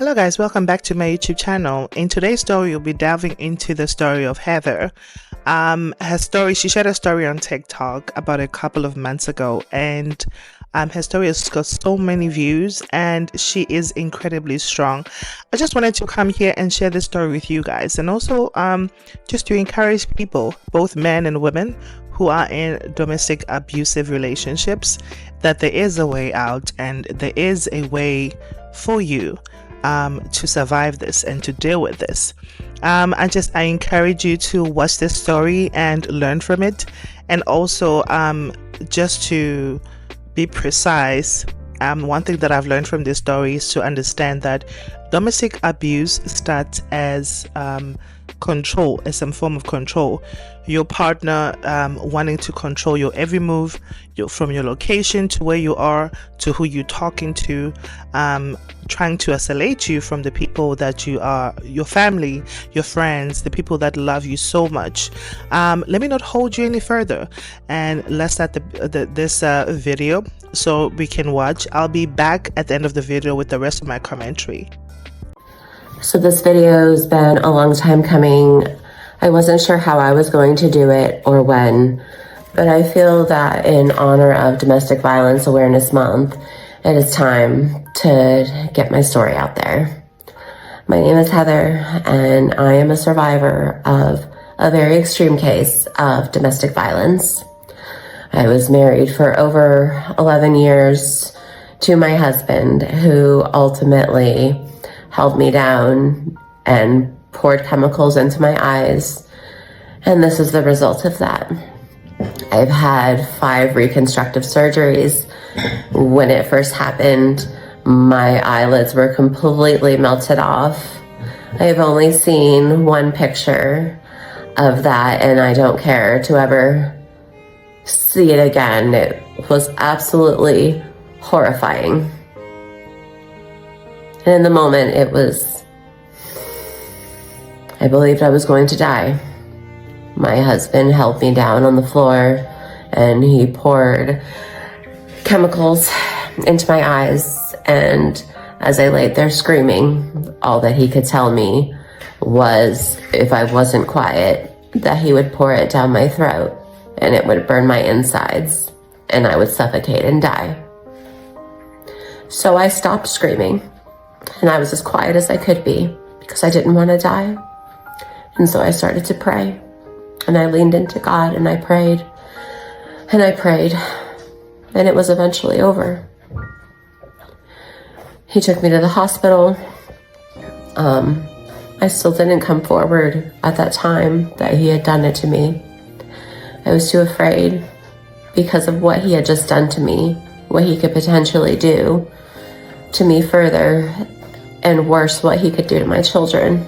Hello guys, welcome back to my YouTube channel. In today's story, we'll be delving into the story of Heather. She shared a story on TikTok about a couple of months ago, and her story has got so many views and she is incredibly strong. I just wanted to come here and share this story with you guys, and also just to encourage people, both men and women, who are in domestic abusive relationships, that there is a way out and there is a way for you to survive this and to deal with this. I encourage you to watch this story and learn from it, and also just to be precise, one thing that I've learned from this story is to understand that domestic abuse starts as control, as some form of control. Your partner wanting to control your every move, from your location to where you are to who you're talking to, trying to isolate you from the people that you are, your family, your friends, the people that love you so much. Let me not hold you any further, and let's start this video so we can watch. I'll be back at the end of the video with the rest of my commentary. So this video's been a long time coming. I wasn't sure how I was going to do it or when, but I feel that in honor of Domestic Violence Awareness Month, it is time to get my story out there. My name is Heather, and I am a survivor of a very extreme case of domestic violence. I was married for over 11 years to my husband, who ultimately held me down and poured chemicals into my eyes. And this is the result of that. I've had 5 reconstructive surgeries. When it first happened, my eyelids were completely melted off. I've only seen one picture of that, and I don't care to ever see it again. It was absolutely horrifying. And in the moment, I believed I was going to die. My husband held me down on the floor and he poured chemicals into my eyes. And as I laid there screaming, all that he could tell me was if I wasn't quiet, that he would pour it down my throat and it would burn my insides and I would suffocate and die. So I stopped screaming. And I was as quiet as I could be because I didn't want to die. And so I started to pray. And I leaned into God and I prayed. And I prayed. And it was eventually over. He took me to the hospital. I still didn't come forward at that time that he had done it to me. I was too afraid because of what he had just done to me, what he could potentially do to me further, and worse, what he could do to my children.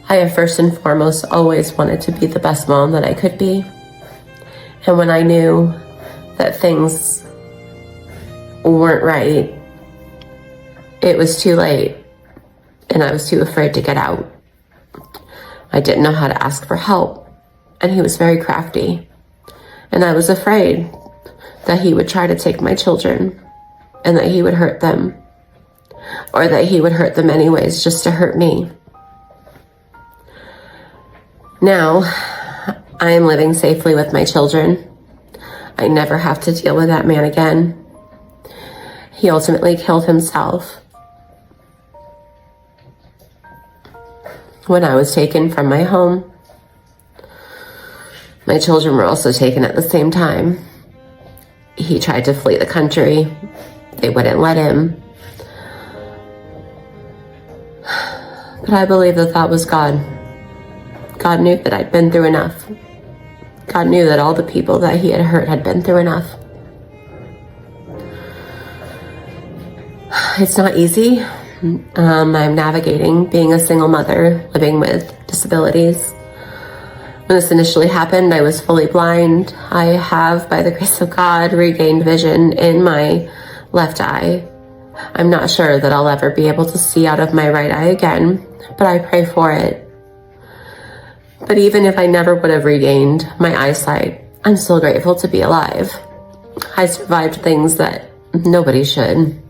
I have first and foremost always wanted to be the best mom that I could be. And when I knew that things weren't right, it was too late, and I was too afraid to get out. I didn't know how to ask for help, and he was very crafty. And I was afraid that he would try to take my children, and that he would hurt them, or that he would hurt them anyways just to hurt me. Now, I am living safely with my children. I never have to deal with that man again. He ultimately killed himself when I was taken from my home. My children were also taken at the same time. He tried to flee the country. They wouldn't let him. But I believe that that was God. God knew that I'd been through enough. God knew that all the people that he had hurt had been through enough. It's not easy. I'm navigating being a single mother living with disabilities. When this initially happened, I was fully blind. I have, by the grace of God, regained vision in my left eye. I'm not sure that I'll ever be able to see out of my right eye again, but I pray for it. But even if I never would have regained my eyesight, I'm still grateful to be alive. I survived things that nobody should.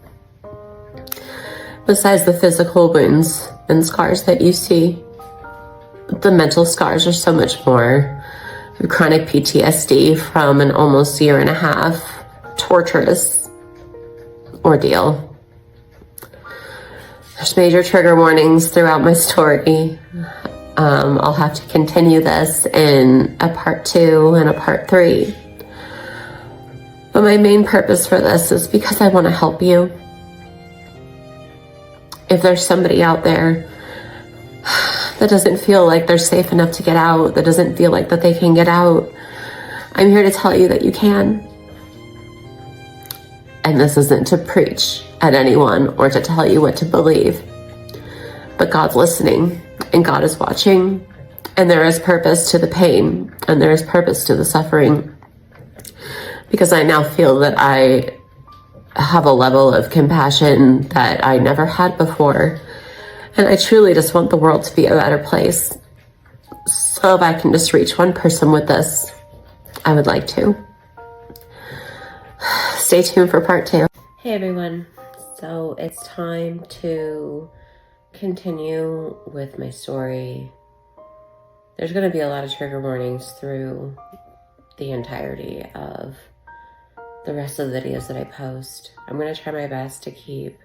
Besides the physical wounds and scars that you see, the mental scars are so much more. Chronic PTSD from an almost year and a half torturous ordeal. There's major trigger warnings throughout my story. I'll have to continue this in a part 2 and a part 3. But my main purpose for this is because I want to help you. If there's somebody out there that doesn't feel like they're safe enough to get out, that doesn't feel like that they can get out, I'm here to tell you that you can. And this isn't to preach at anyone or to tell you what to believe. But God's listening and God is watching, and there is purpose to the pain and there is purpose to the suffering. Because I now feel that I have a level of compassion that I never had before. And I truly just want the world to be a better place. So if I can just reach one person with this, I would like to. Stay tuned for part 2. Hey everyone. So it's time to continue with my story. There's going to be a lot of trigger warnings through the entirety of the rest of the videos that I post. I'm going to try my best to keep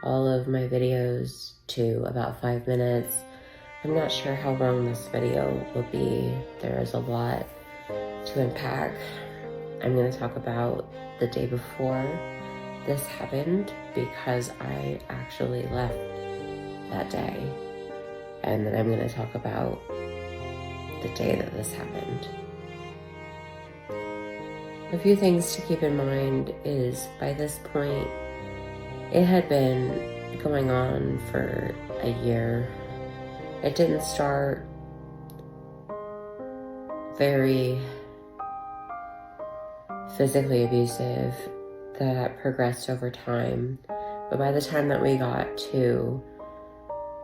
all of my videos to about 5 minutes. I'm not sure how long this video will be. There is a lot to unpack. I'm going to talk about the day before this happened because I actually left that day. And then I'm going to talk about the day that this happened. A few things to keep in mind is by this point, it had been going on for a year. It didn't start very physically abusive. That progressed over time. But by the time that we got to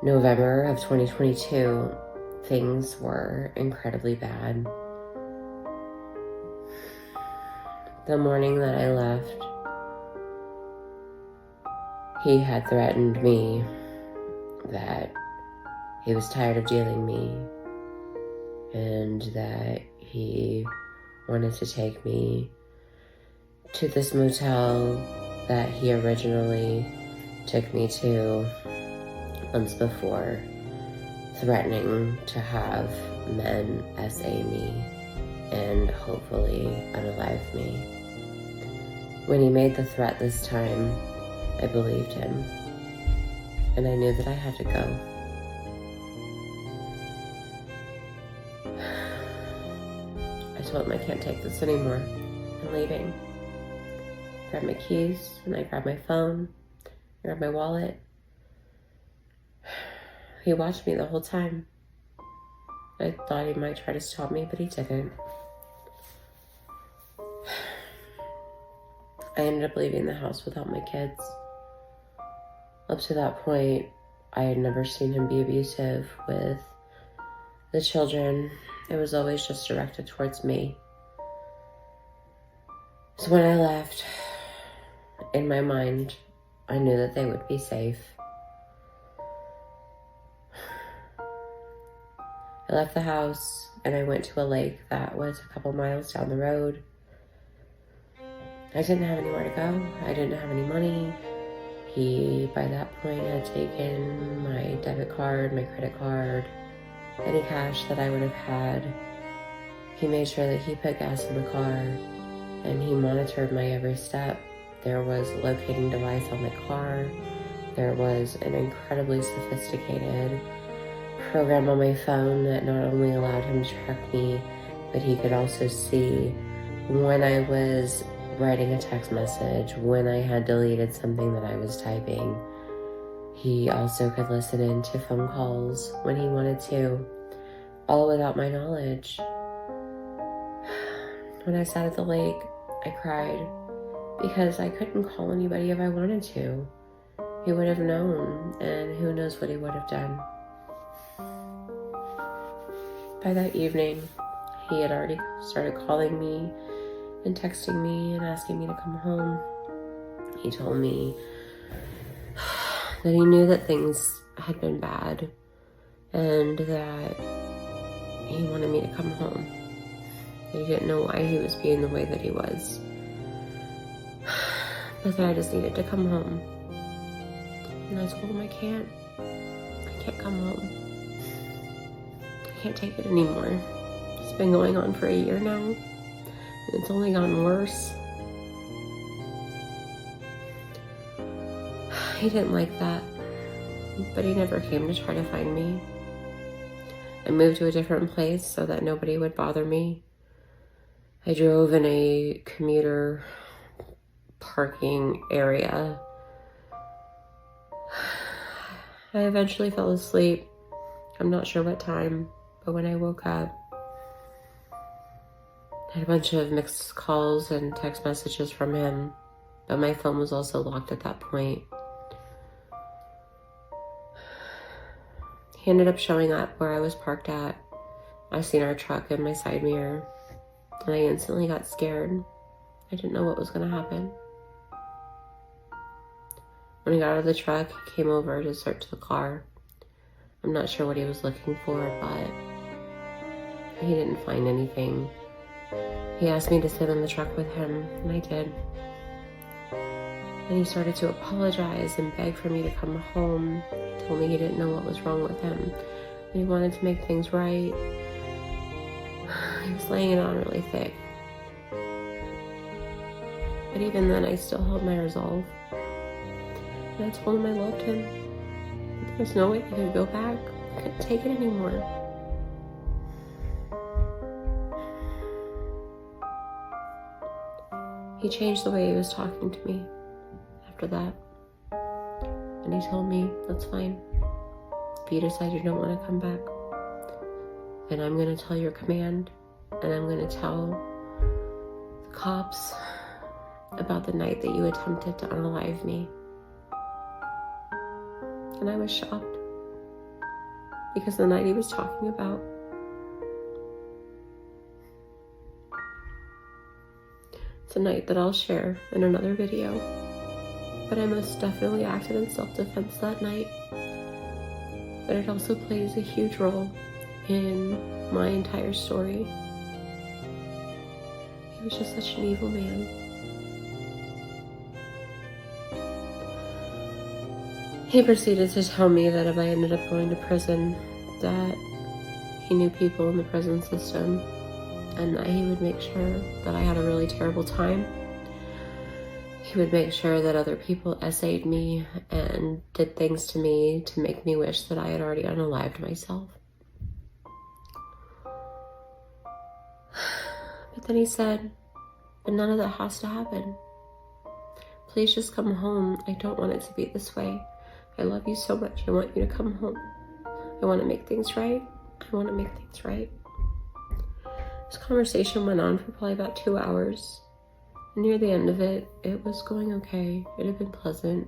November of 2022, things were incredibly bad. The morning that I left, he had threatened me that he was tired of dealing me and that he wanted to take me to this motel that he originally took me to months before, threatening to have men SA me and hopefully unalive me. When he made the threat this time, I believed him, and I knew that I had to go. I told him I can't take this anymore. I'm leaving. I grabbed my keys, and I grabbed my phone, I grabbed my wallet. He watched me the whole time. I thought he might try to stop me, but he didn't. I ended up leaving the house without my kids. Up to that point, I had never seen him be abusive with the children. It was always just directed towards me. So when I left, in my mind, I knew that they would be safe. I left the house and I went to a lake that was a couple miles down the road. I didn't have anywhere to go. I didn't have any money. He, by that point, had taken my debit card, my credit card, any cash that I would have had. He made sure that he put gas in the car and he monitored my every step. There was a locating device on the car. There was an incredibly sophisticated program on my phone that not only allowed him to track me, but he could also see when I was writing a text message, when I had deleted something that I was typing. He also could listen in to phone calls when he wanted to, all without my knowledge. When I sat at the lake, I cried because I couldn't call anybody if I wanted to. He would have known, and who knows what he would have done. By that evening, he had already started calling me and texting me and asking me to come home. He told me that he knew that things had been bad and that he wanted me to come home. That he didn't know why he was being the way that he was. But that I just needed to come home. And I told him I can't come home. I can't take it anymore. It's been going on for a year now, and it's only gotten worse. He didn't like that, but he never came to try to find me. I moved to a different place so that nobody would bother me. I drove in a commuter parking area. I eventually fell asleep. I'm not sure what time, but when I woke up, I had a bunch of mixed calls and text messages from him, but my phone was also locked at that point. He ended up showing up where I was parked at. I seen our truck in my side mirror, and I instantly got scared. I didn't know what was going to happen. When he got out of the truck, he came over to search the car. I'm not sure what he was looking for, but he didn't find anything. He asked me to sit in the truck with him, and I did. And he started to apologize and beg for me to come home. He told me he didn't know what was wrong with him, and he wanted to make things right. He was laying it on really thick. But even then, I still held my resolve. And I told him I loved him. There's no way I could go back. I couldn't take it anymore. He changed the way he was talking to me after that. And he told me, that's fine. If you decide you don't want to come back, then I'm going to tell your command, and I'm going to tell the cops about the night that you attempted to unalive me. And I was shocked, because the night he was talking about, it's a night that I'll share in another video, but I most definitely acted in self-defense that night. But it also plays a huge role in my entire story. He was just such an evil man. He proceeded to tell me that if I ended up going to prison, that he knew people in the prison system, and that he would make sure that I had a really terrible time. He would make sure that other people essayed me and did things to me to make me wish that I had already unalived myself. But then he said, but none of that has to happen. Please just come home. I don't want it to be this way. I love you so much. I want you to come home. I want to make things right. I want to make things right. This conversation went on for probably about 2 hours. Near the end of it, it was going okay. It had been pleasant.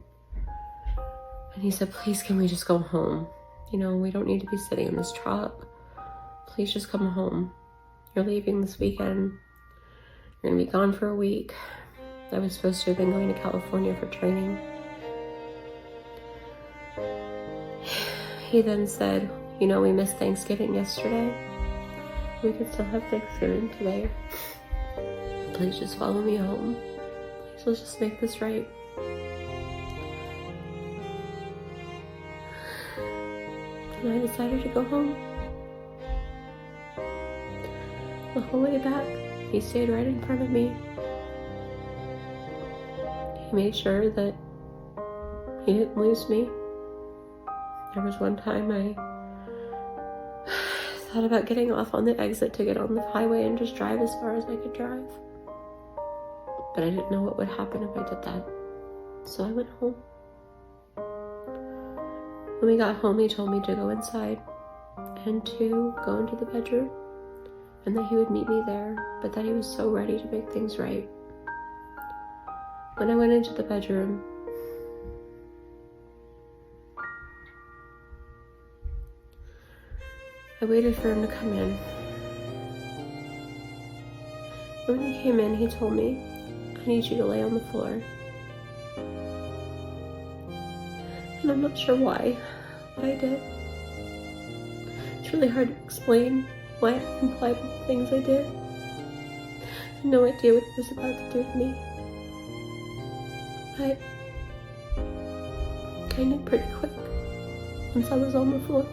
And he said, please, can we just go home? You know, we don't need to be sitting in this truck. Please just come home. You're leaving this weekend. You're going to be gone for a week. I was supposed to have been going to California for training. He then said, you know, we missed Thanksgiving yesterday. We could still have Thanksgiving today. Please just follow me home. Please, let's just make this right. And I decided to go home. The whole way back, he stayed right in front of me. He made sure that he didn't lose me. There was one time I thought about getting off on the exit to get on the highway and just drive as far as I could drive. But I didn't know what would happen if I did that. So I went home. When we got home, he told me to go inside and to go into the bedroom, and that he would meet me there, but that he was so ready to make things right. When I went into the bedroom, I waited for him to come in. When he came in, he told me, I need you to lay on the floor. and I'm not sure why, but I did. It's really hard to explain why I complied with the things I did. I had no idea what he was about to do to me. But I knew pretty quick once I was on the floor.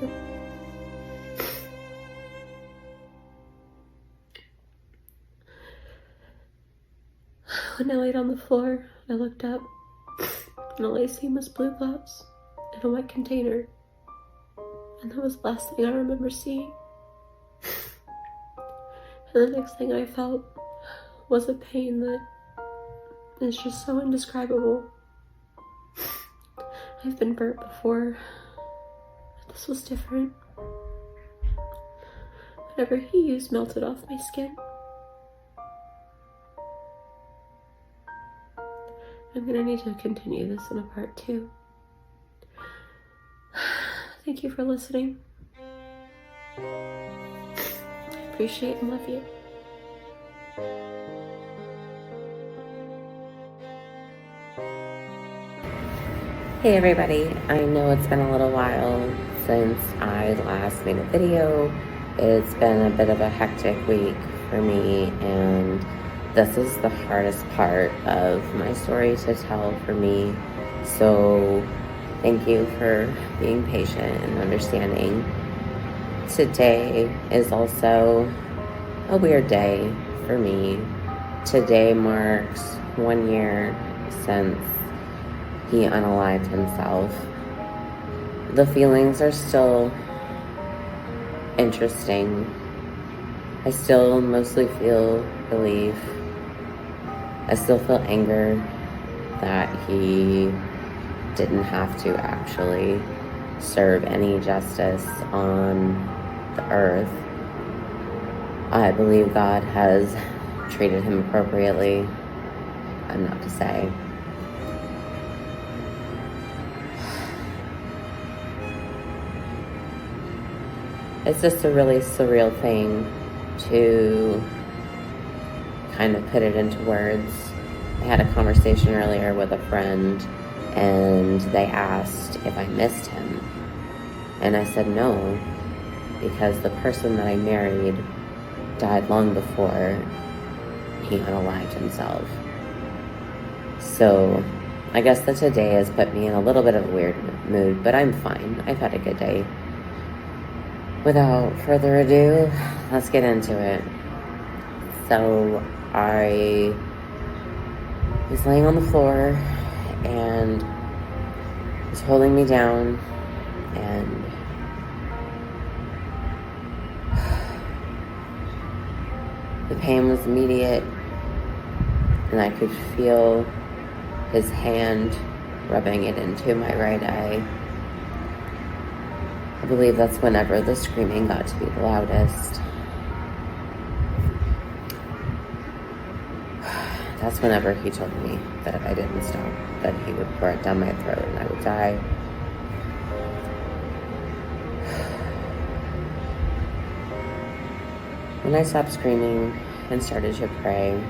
When I laid on the floor, I looked up, and all I seen was blue gloves in a white container. And that was the last thing I remember seeing. And the next thing I felt was a pain that is just so indescribable. I've been burnt before, but this was different. Whatever he used melted off my skin. I'm gonna need to continue this in a part 2. Thank you for listening. I appreciate and love you. Hey everybody, I know it's been a little while since I last made a video. It's been a bit of a hectic week for me, and this is the hardest part of my story to tell for me. So thank you for being patient and understanding. Today is also a weird day for me. Today marks 1 year since he unalived himself. The feelings are still interesting. I still mostly feel relief. I still feel anger that he didn't have to actually serve any justice on the earth. I believe God has treated him appropriately. I'm not to say. It's just a really surreal thing to kind of put it into words. I had a conversation earlier with a friend, and they asked if I missed him. And I said no, because the person that I married died long before he unalived himself. So I guess that today has put me in a little bit of a weird mood, but I'm fine. I've had a good day. Without further ado, let's get into it. So I was laying on the floor, and he was holding me down, and the pain was immediate, and I could feel his hand rubbing it into my right eye. I believe that's whenever the screaming got to be the loudest. That's whenever he told me that if I didn't stop, that he would pour it down my throat and I would die. When I stopped screaming and started to pray,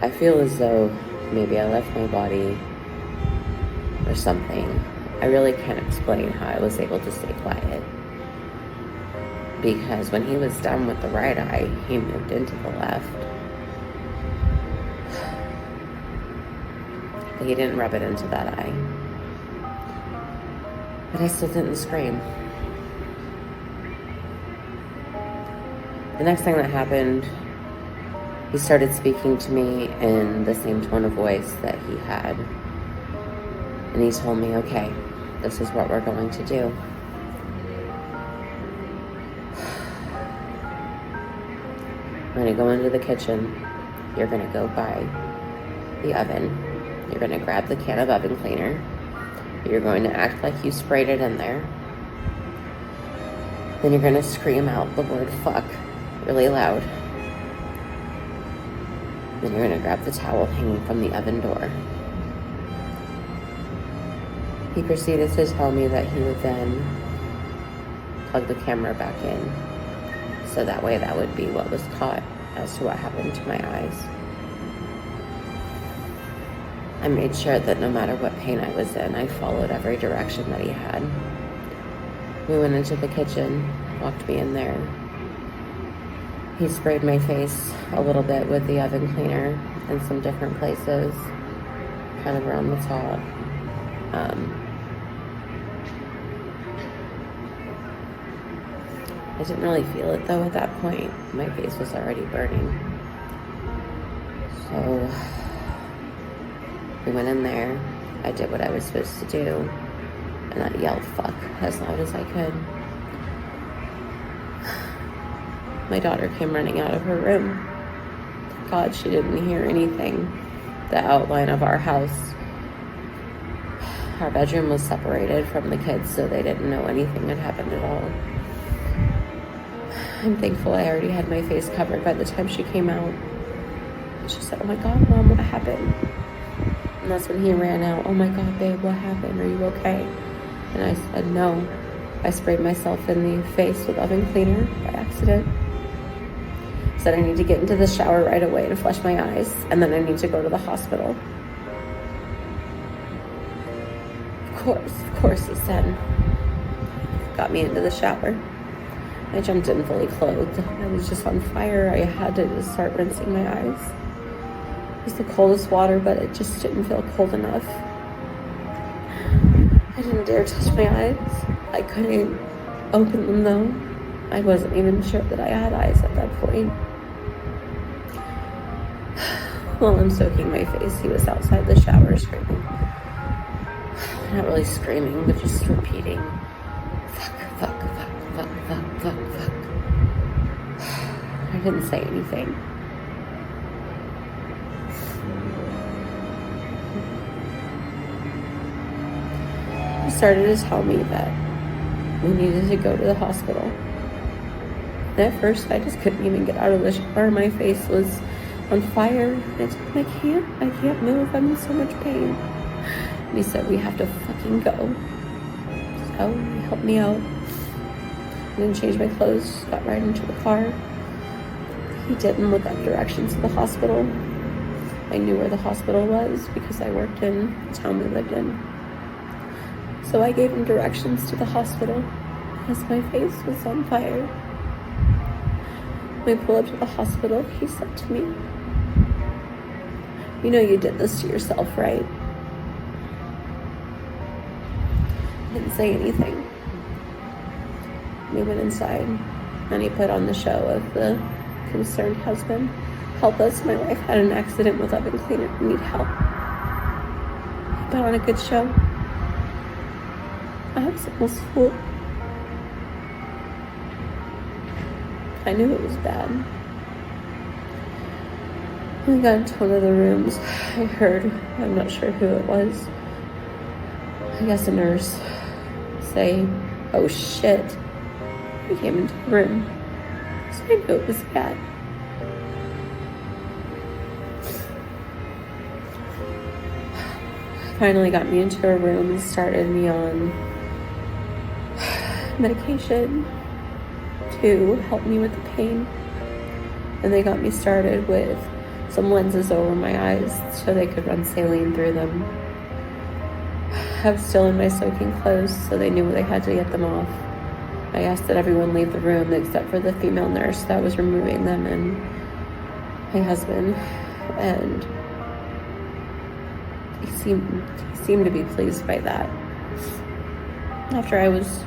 I feel as though maybe I left my body or something. I really can't explain how I was able to stay quiet. Because when he was done with the right eye, he moved into the left. But he didn't rub it into that eye. But I still didn't scream. The next thing that happened, he started speaking to me in the same tone of voice that he had. And he told me, okay, this is what we're going to do. We're going to go into the kitchen. You're going to go by the oven. You're going to grab the can of oven cleaner. You're going to act like you sprayed it in there. Then you're going to scream out the word fuck really loud. Then you're going to grab the towel hanging from the oven door. He proceeded to tell me that he would then plug the camera back in, so that way that would be what was caught as to what happened to my eyes. I made sure that no matter what pain I was in, I followed every direction that he had. We went into the kitchen, walked me in there. He sprayed my face a little bit with the oven cleaner in some different places, kind of around the top. I didn't really feel it though at that point. My face was already burning. So we went in there. I did what I was supposed to do, and I yelled fuck as loud as I could. My daughter came running out of her room. Thank God she didn't hear anything. The outline of our house. Our bedroom was separated from the kids, so they didn't know anything had happened at all. I'm thankful I already had my face covered by the time she came out. She said, "Oh my God, Mom, what happened?" And that's when he ran out. "Oh my God, babe, what happened? Are you okay?" And I said, "No. I sprayed myself in the face with oven cleaner by accident. I said I need to get into the shower right away and flush my eyes, and then I need to go to the hospital." Of course, he said. Got me into the shower. I jumped in fully clothed. I was just on fire. I had to just start rinsing my eyes. It was the coldest water, but it just didn't feel cold enough. I didn't dare touch my eyes. I couldn't open them though. I wasn't even sure that I had eyes at that point. While I'm soaking my face, he was outside the shower screaming. Not really screaming, but just repeating, "Fuck, fuck, fuck, fuck, fuck, fuck, fuck." I didn't say anything. He started to tell me that we needed to go to the hospital. And at first, I just couldn't even get out of the shower. My face was on fire. I told him, I can't move. I'm in so much pain. And he said, "We have to fucking go." So he helped me out. I didn't change my clothes, got right into the car. He didn't look up directions to the hospital. I knew where the hospital was because I worked in the town we lived in. So I gave him directions to the hospital as my face was on fire. When we pulled up to the hospital, he said to me, "You know you did this to yourself, right?" I didn't say anything. We went inside, and he put on the show of the concerned husband. "Help us, my wife had an accident with oven cleaner, we need help." He put on a good show. I was almost full. I knew it was bad. When we got into one of the rooms, I heard, I'm not sure who it was, I guess a nurse, say, "Oh shit." He came into the room, so I knew it was bad. Finally got me into a room and started me on medication to help me with the pain. And they got me started with some lenses over my eyes so they could run saline through them. I was still in my soaking clothes, so they knew they had to get them off. I asked that everyone leave the room except for the female nurse that was removing them and my husband. And he seemed to be pleased by that. After I was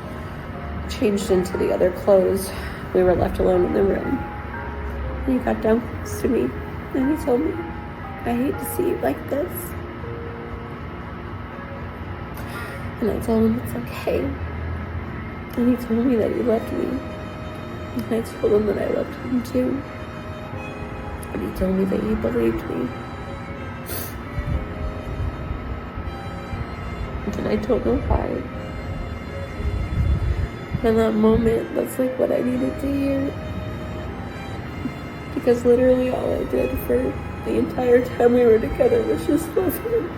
changed into the other clothes, we were left alone in the room. And he got down close to me and he told me, "I hate to see you like this." And I told him it's okay. And he told me that he loved me. And I told him that I loved him too. And he told me that he believed me. And I don't know why. In that moment, that's like what I needed to hear. Because literally all I did for the entire time we were together was just love him.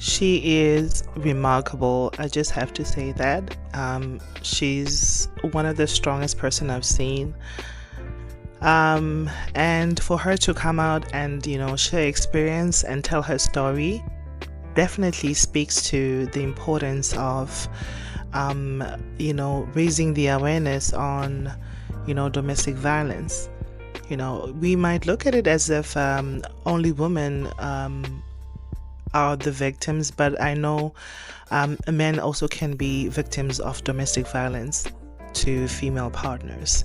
She is remarkable. I just have to say that. She's one of the strongest person I've seen. And for her to come out and, share experience and tell her story definitely speaks to the importance of, raising the awareness on, domestic violence. We might look at it as if only women are the victims, but I know men also can be victims of domestic violence to female partners.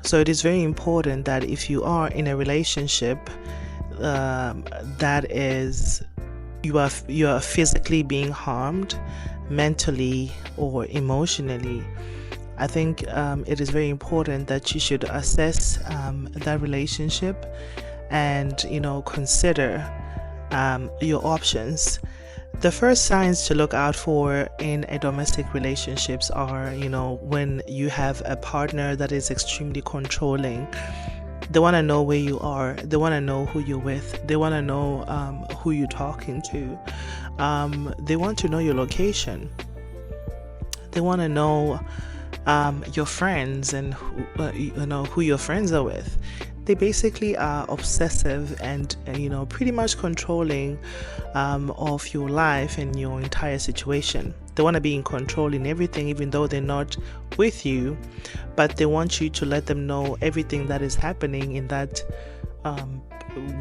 So it is very important that if you are in a relationship that is you are physically being harmed, mentally or emotionally, I think it is very important that you should assess that relationship and consider your options. The first signs to look out for in a domestic relationships are, when you have a partner that is extremely controlling. They want to know where you are. They want to know who you're with. They want to know who you're talking to. They want to know your location. They want to know your friends and who your friends are with. They basically are obsessive and pretty much controlling of your life and your entire situation. They want to be in control in everything, even though they're not with you, but they want you to let them know everything that is happening in that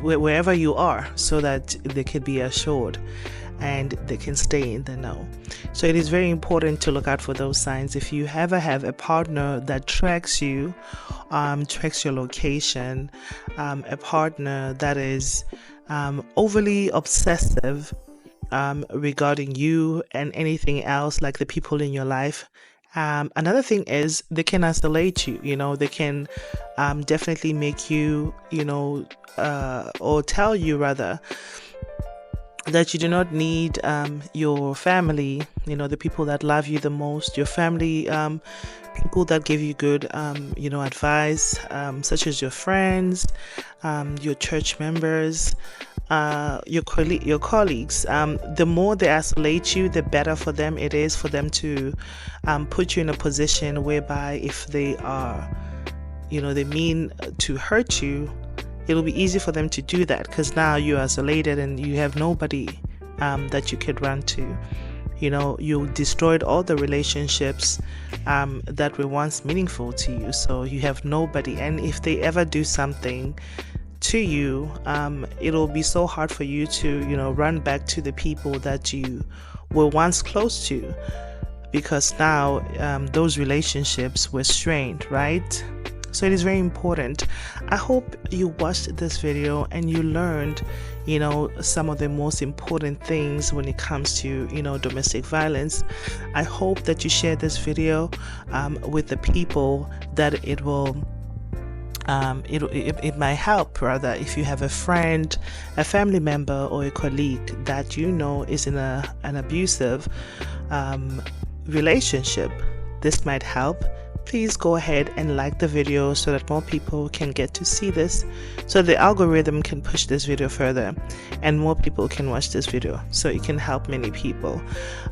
wherever you are, so that they can be assured and they can stay in the know. So it is very important to look out for those signs. If you ever have a partner that tracks you, tracks your location, a partner that is overly obsessive regarding you and anything else, like the people in your life. Another thing is they can isolate you. They can definitely make you, or tell you rather, that you do not need your family, the people that love you the most, your family, people that give you good, advice, such as your friends, your church members, your colleagues. The more they isolate you, the better for them it is for them to put you in a position whereby if they are, they mean to hurt you, it'll be easy for them to do that, because now you're isolated and you have nobody that you could run to. You destroyed all the relationships that were once meaningful to you, so you have nobody. And if they ever do something to you, it'll be so hard for you to run back to the people that you were once close to, because now those relationships were strained, right? So it is very important. I hope you watched this video and you learned, some of the most important things when it comes to, domestic violence. I hope that you share this video with the people that it will, it might help. Rather, if you have a friend, a family member, or a colleague that is in an abusive relationship, this might help. Please go ahead and like the video so that more people can get to see this, so the algorithm can push this video further and more people can watch this video, so it can help many people.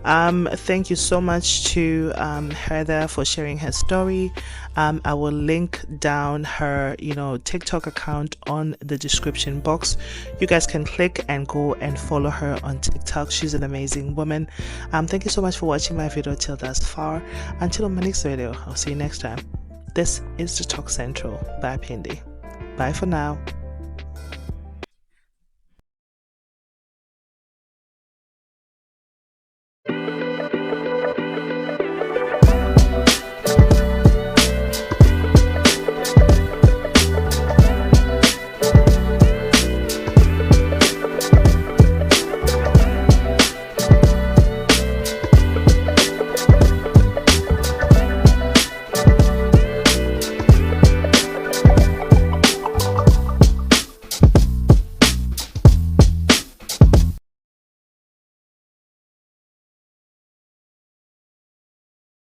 Thank you so much to Heather for sharing her story. I will link down her TikTok account on the description box. You guys can click and go and follow her on TikTok. She's an amazing woman. Thank you so much for watching my video till thus far. Until my next video, I'll see you next time. This is the Talk Central by Pindi. Bye for now.